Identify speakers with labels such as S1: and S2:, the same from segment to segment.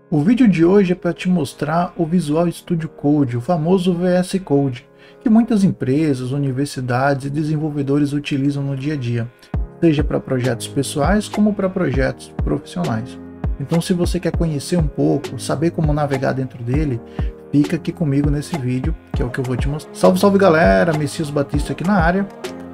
S1: O vídeo de hoje é para te mostrar o Visual Studio Code, o famoso VS Code, que muitas empresas, universidades e desenvolvedores utilizam no dia a dia, seja para projetos pessoais como para projetos profissionais. Então, se você quer conhecer um pouco, saber como navegar dentro dele, fica aqui comigo nesse vídeo, que é o que eu vou te mostrar. Salve, salve galera, Messias Batista aqui na área,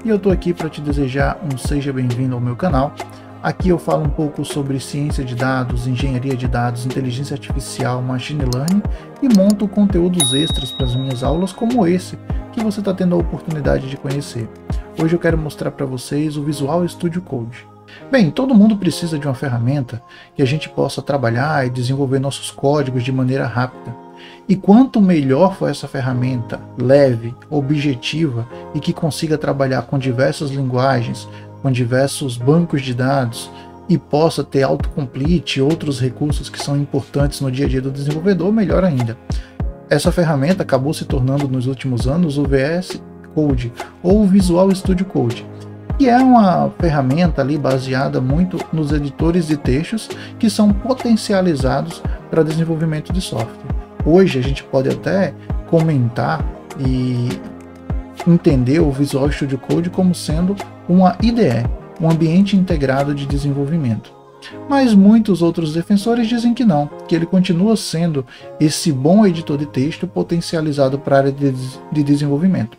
S1: e eu estou aqui para te desejar um seja bem-vindo ao meu canal. Aqui eu falo um pouco sobre ciência de dados, engenharia de dados, inteligência artificial, machine learning e monto conteúdos extras para as minhas aulas como esse que você está tendo a oportunidade de conhecer. Hoje eu quero mostrar para vocês o Visual Studio Code. Bem, todo mundo precisa de uma ferramenta que a gente possa trabalhar e desenvolver nossos códigos de maneira rápida. E quanto melhor for essa ferramenta, leve, objetiva e que consiga trabalhar com diversas linguagens, com diversos bancos de dados e possa ter autocomplete e outros recursos que são importantes no dia a dia do desenvolvedor, melhor ainda. Essa ferramenta acabou se tornando nos últimos anos o VS Code ou Visual Studio Code, que é uma ferramenta ali baseada muito nos editores de textos que são potencializados para desenvolvimento de software. Hoje a gente pode até comentar e entender o Visual Studio Code como sendo uma IDE, um ambiente integrado de desenvolvimento. Mas muitos outros defensores dizem que não, que ele continua sendo esse bom editor de texto potencializado para a área de desenvolvimento.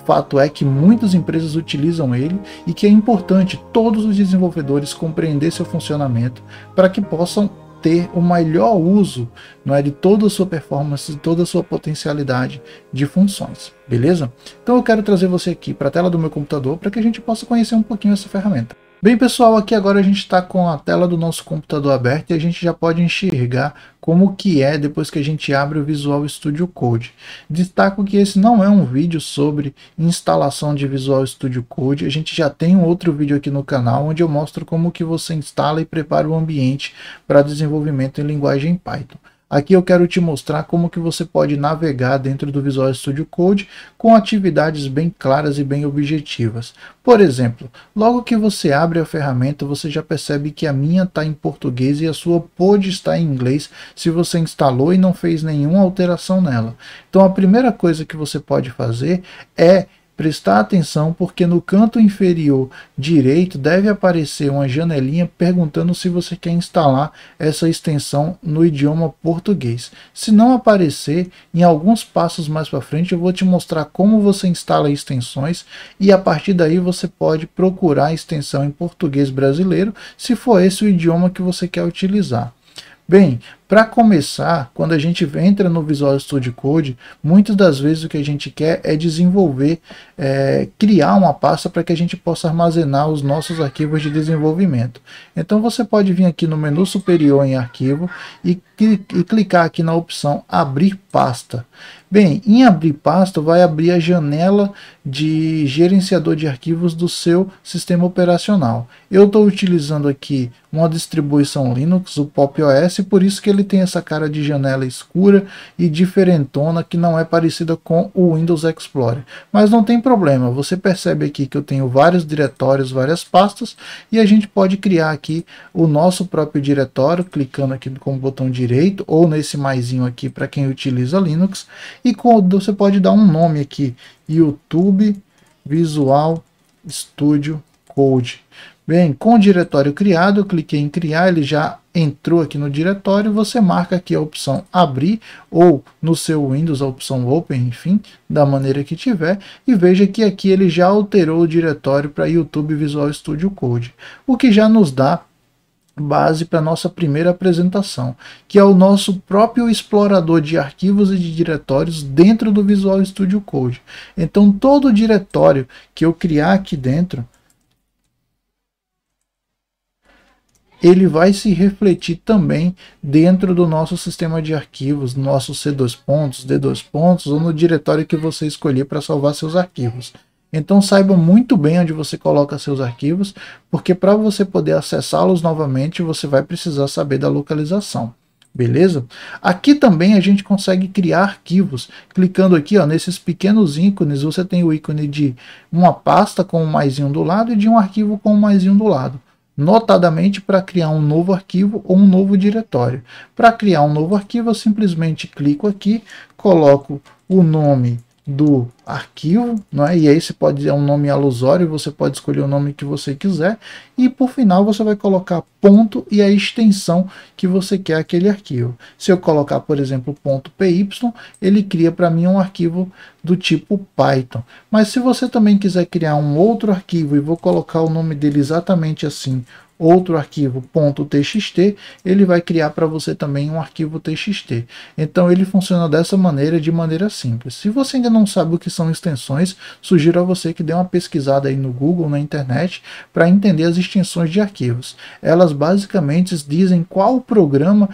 S1: Fato é que muitas empresas utilizam ele e que é importante todos os desenvolvedores compreender seu funcionamento para que possam ter o melhor uso, não é, de toda a sua performance, de toda a sua potencialidade de funções, beleza? Então eu quero trazer você aqui para a tela do meu computador para que a gente possa conhecer um pouquinho essa ferramenta. Bem pessoal, aqui agora a gente está com a tela do nosso computador aberta e a gente já pode enxergar como que é depois que a gente abre o Visual Studio Code. Destaco que esse não é um vídeo sobre instalação de Visual Studio Code, a gente já tem um outro vídeo aqui no canal onde eu mostro como que você instala e prepara o ambiente para desenvolvimento em linguagem Python. Aqui eu quero te mostrar como que você pode navegar dentro do Visual Studio Code com atividades bem claras e bem objetivas. Por exemplo, logo que você abre a ferramenta, você já percebe que a minha está em português e a sua pode estar em inglês se você instalou e não fez nenhuma alteração nela. Então a primeira coisa que você pode fazer é prestar atenção, porque no canto inferior direito deve aparecer uma janelinha perguntando se você quer instalar essa extensão no idioma português. Se não aparecer, em alguns passos mais para frente eu vou te mostrar como você instala extensões e a partir daí você pode procurar a extensão em português brasileiro, se for esse o idioma que você quer utilizar. Bem, para começar, quando a gente entra no Visual Studio Code, muitas das vezes o que a gente quer é desenvolver, criar uma pasta para que a gente possa armazenar os nossos arquivos de desenvolvimento. Então você pode vir aqui no menu superior em arquivo e clicar aqui na opção abrir pasta. Bem, em abrir pasta vai abrir a janela de gerenciador de arquivos do seu sistema operacional. Eu estou utilizando aqui uma distribuição Linux, o Pop! OS, por isso que ele tem essa cara de janela escura e diferentona que não é parecida com o Windows Explorer. Mas não tem problema, você percebe aqui que eu tenho vários diretórios, várias pastas e a gente pode criar aqui o nosso próprio diretório, clicando aqui com o botão direito ou nesse maisinho aqui para quem utiliza Linux e você pode dar um nome aqui, YouTube Visual Studio Code. Bem, com o diretório criado, eu cliquei em criar, ele já entrou aqui no diretório, você marca aqui a opção abrir, ou no seu Windows a opção open, enfim, da maneira que tiver, e veja que aqui ele já alterou o diretório para YouTube Visual Studio Code, o que já nos dá base para nossa primeira apresentação, que é o nosso próprio explorador de arquivos e de diretórios dentro do Visual Studio Code. Então todo diretório que eu criar aqui dentro, ele vai se refletir também dentro do nosso sistema de arquivos, no nosso C2 pontos, D2 pontos ou no diretório que você escolher para salvar seus arquivos. Então saiba muito bem onde você coloca seus arquivos, porque para você poder acessá-los novamente, você vai precisar saber da localização. Beleza? Aqui também a gente consegue criar arquivos. Clicando aqui, ó, nesses pequenos ícones, você tem o ícone de uma pasta com um maisinho do lado e de um arquivo com um maisinho do lado. notadamente para criar um novo arquivo ou um novo diretório. Para criar um novo arquivo, eu simplesmente clico aqui, coloco o nome do arquivo, né? E aí você pode dizer um nome alusório, você pode escolher o nome que você quiser, e por final você vai colocar ponto e a extensão que você quer aquele arquivo. Se eu colocar, por exemplo, .py, ele cria para mim um arquivo do tipo Python. Mas se você também quiser criar um outro arquivo, e vou colocar o nome dele exatamente assim, outro arquivo .txt, ele vai criar para você também um arquivo txt. Então ele funciona dessa maneira, de maneira simples. Se você ainda não sabe o que são extensões, sugiro a você que dê uma pesquisada aí no Google, na internet, para entender as extensões de arquivos. Elas basicamente dizem qual programa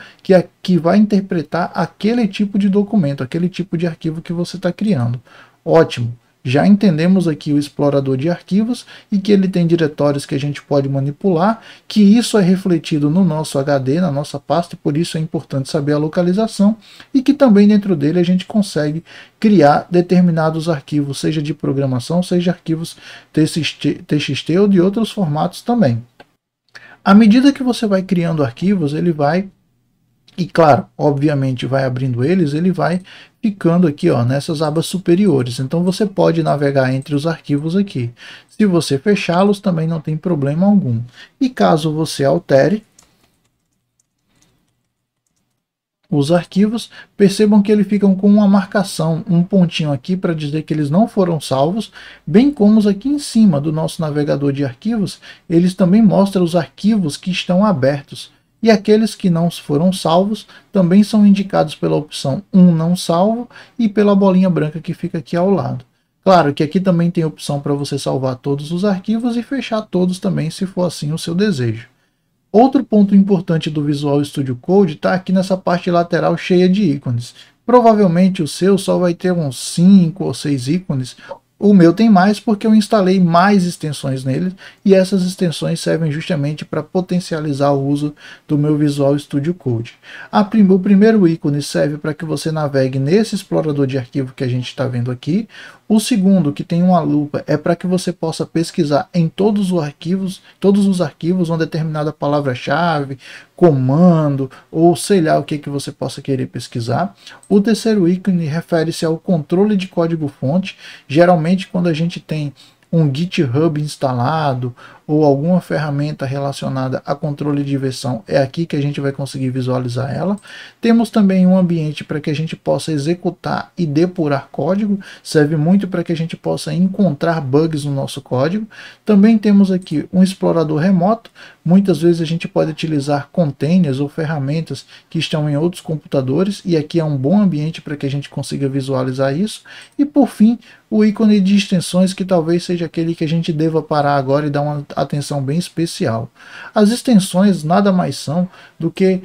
S1: que vai interpretar aquele tipo de documento, aquele tipo de arquivo que você está criando. Ótimo! Já entendemos aqui o explorador de arquivos e que ele tem diretórios que a gente pode manipular, que isso é refletido no nosso HD, na nossa pasta, e por isso é importante saber a localização, e que também dentro dele a gente consegue criar determinados arquivos, seja de programação, seja arquivos TXT ou de outros formatos também. À medida que você vai criando arquivos, ele vai, e claro, obviamente vai abrindo eles, ele vai ficando aqui, ó, nessas abas superiores. Então você pode navegar entre os arquivos aqui. Se você fechá-los, também não tem problema algum. E caso você altere os arquivos, percebam que eles ficam com uma marcação, um pontinho aqui para dizer que eles não foram salvos, bem como aqui em cima do nosso navegador de arquivos, eles também mostram os arquivos que estão abertos. E aqueles que não foram salvos também são indicados pela opção 1 não salvo e pela bolinha branca que fica aqui ao lado. Claro que aqui também tem opção para você salvar todos os arquivos e fechar todos também, se for assim o seu desejo. Outro ponto importante do Visual Studio Code está aqui nessa parte lateral cheia de ícones. Provavelmente o seu só vai ter uns 5 ou 6 ícones. O meu tem mais porque eu instalei mais extensões nele, e essas extensões servem justamente para potencializar o uso do meu Visual Studio Code. O primeiro ícone serve para que você navegue nesse explorador de arquivo que a gente está vendo aqui. O segundo, que tem uma lupa, é para que você possa pesquisar em todos os arquivos uma determinada palavra-chave, comando, ou sei lá o que você possa querer pesquisar. O terceiro ícone refere-se ao controle de código-fonte. Geralmente quando a gente tem um GitHub instalado ou alguma ferramenta relacionada a controle de versão, é aqui que a gente vai conseguir visualizar ela. Temos também um ambiente para que a gente possa executar e depurar código, serve muito para que a gente possa encontrar bugs no nosso código. Também temos aqui um explorador remoto, muitas vezes a gente pode utilizar containers ou ferramentas que estão em outros computadores, e aqui é um bom ambiente para que a gente consiga visualizar isso. E por fim, o ícone de extensões, que talvez seja aquele que a gente deva parar agora e dar uma atenção bem especial. As extensões nada mais são do que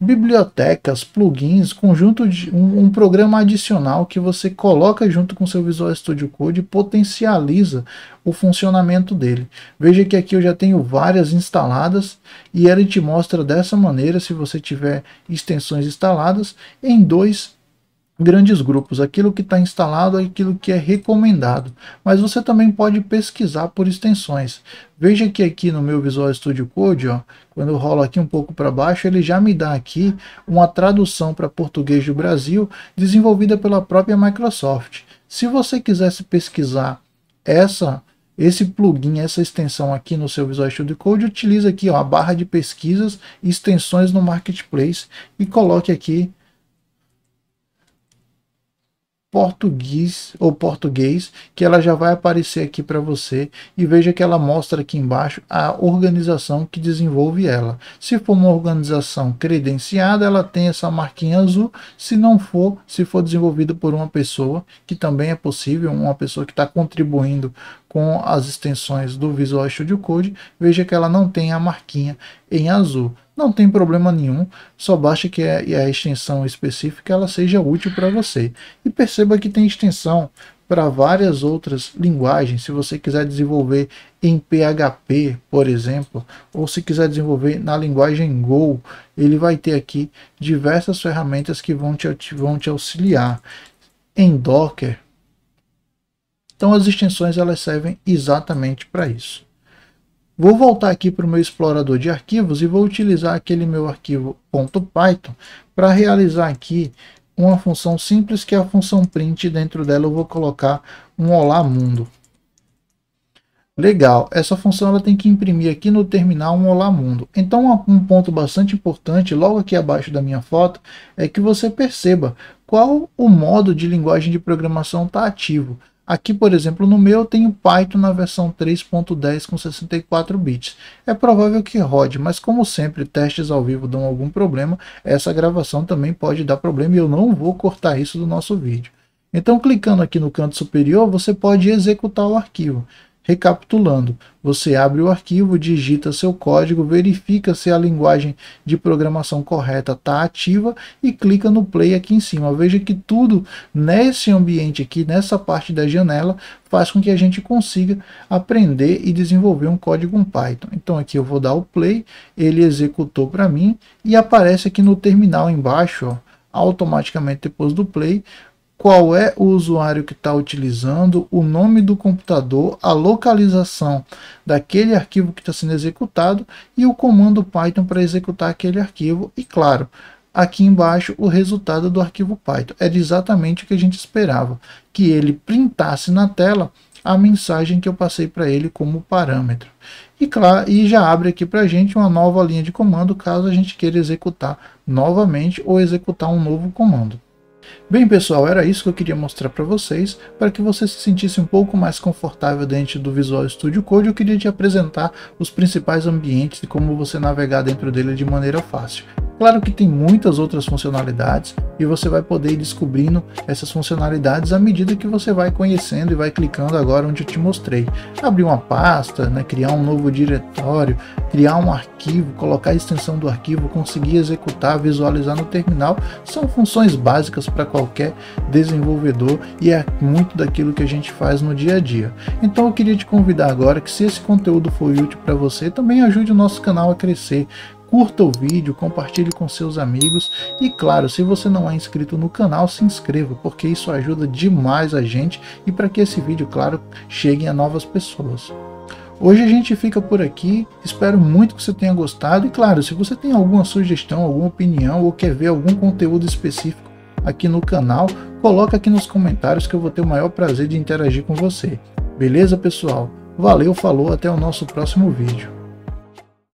S1: bibliotecas, plugins, conjunto de um programa adicional que você coloca junto com seu Visual Studio Code e potencializa o funcionamento dele. Veja que aqui eu já tenho várias instaladas e ele te mostra dessa maneira, se você tiver extensões instaladas, em dois grandes grupos, aquilo que está instalado e aquilo que é recomendado. Mas você também pode pesquisar por extensões. Veja que aqui no meu Visual Studio Code, ó, quando eu rolo aqui um pouco para baixo, ele já me dá aqui uma tradução para português do Brasil, desenvolvida pela própria Microsoft. Se você quisesse pesquisar esse plugin, essa extensão aqui no seu Visual Studio Code, utilize aqui, ó, a barra de pesquisas, extensões no Marketplace, e coloque aqui português, que ela já vai aparecer aqui para você, e veja que ela mostra aqui embaixo a organização que desenvolve ela. Se for uma organização credenciada, ela tem essa marquinha azul. Se não for, se for desenvolvido por uma pessoa, que também é possível, uma pessoa que está contribuindo com as extensões do Visual Studio Code, veja que ela não tem a marquinha em azul. Não tem problema nenhum, só basta que a extensão específica ela seja útil para você. E perceba que tem extensão para várias outras linguagens. Se você quiser desenvolver em PHP, por exemplo, ou se quiser desenvolver na linguagem Go, ele vai ter aqui diversas ferramentas que vão te auxiliar. Em Docker. Então as extensões elas servem exatamente para isso. Vou voltar aqui para o meu explorador de arquivos e vou utilizar aquele meu arquivo .python para realizar aqui uma função simples, que é a função print. Dentro dela eu vou colocar um olá mundo. Legal, essa função ela tem que imprimir aqui no terminal um olá mundo. Então um ponto bastante importante logo aqui abaixo da minha foto é que você perceba qual o modo de linguagem de programação está ativo. Aqui, por exemplo, no meu eu tenho Python na versão 3.10 com 64 bits. É provável que rode, mas como sempre testes ao vivo dão algum problema, essa gravação também pode dar problema e eu não vou cortar isso do nosso vídeo. Então, clicando aqui no canto superior, você pode executar o arquivo. Recapitulando, você abre o arquivo, digita seu código, verifica se a linguagem de programação correta está ativa e clica no play aqui em cima. Veja que tudo nesse ambiente aqui, nessa parte da janela, faz com que a gente consiga aprender e desenvolver um código em Python. Então aqui eu vou dar o play, ele executou para mim e aparece aqui no terminal embaixo, ó, automaticamente depois do play, qual é o usuário que está utilizando, o nome do computador, a localização daquele arquivo que está sendo executado e o comando Python para executar aquele arquivo. E claro, aqui embaixo o resultado do arquivo Python. Era exatamente o que a gente esperava, que ele printasse na tela a mensagem que eu passei para ele como parâmetro. E claro, e já abre aqui para a gente uma nova linha de comando caso a gente queira executar novamente ou executar um novo comando. Bem pessoal, era isso que eu queria mostrar para vocês. Para que você se sentisse um pouco mais confortável dentro do Visual Studio Code, eu queria te apresentar os principais ambientes e como você navegar dentro dele de maneira fácil. Claro que tem muitas outras funcionalidades e você vai poder ir descobrindo essas funcionalidades à medida que você vai conhecendo e vai clicando agora onde eu te mostrei. Abrir uma pasta, né, criar um novo diretório, criar um arquivo, colocar a extensão do arquivo, conseguir executar, visualizar no terminal, são funções básicas para qualquer desenvolvedor e é muito daquilo que a gente faz no dia a dia. Então eu queria te convidar agora que, se esse conteúdo for útil para você, também ajude o nosso canal a crescer. Curta o vídeo, compartilhe com seus amigos e claro, se você não é inscrito no canal, se inscreva, porque isso ajuda demais a gente e para que esse vídeo, claro, chegue a novas pessoas. Hoje a gente fica por aqui, espero muito que você tenha gostado e claro, se você tem alguma sugestão, alguma opinião ou quer ver algum conteúdo específico aqui no canal, coloca aqui nos comentários que eu vou ter o maior prazer de interagir com você. Beleza, pessoal? Valeu, falou, até o nosso próximo vídeo.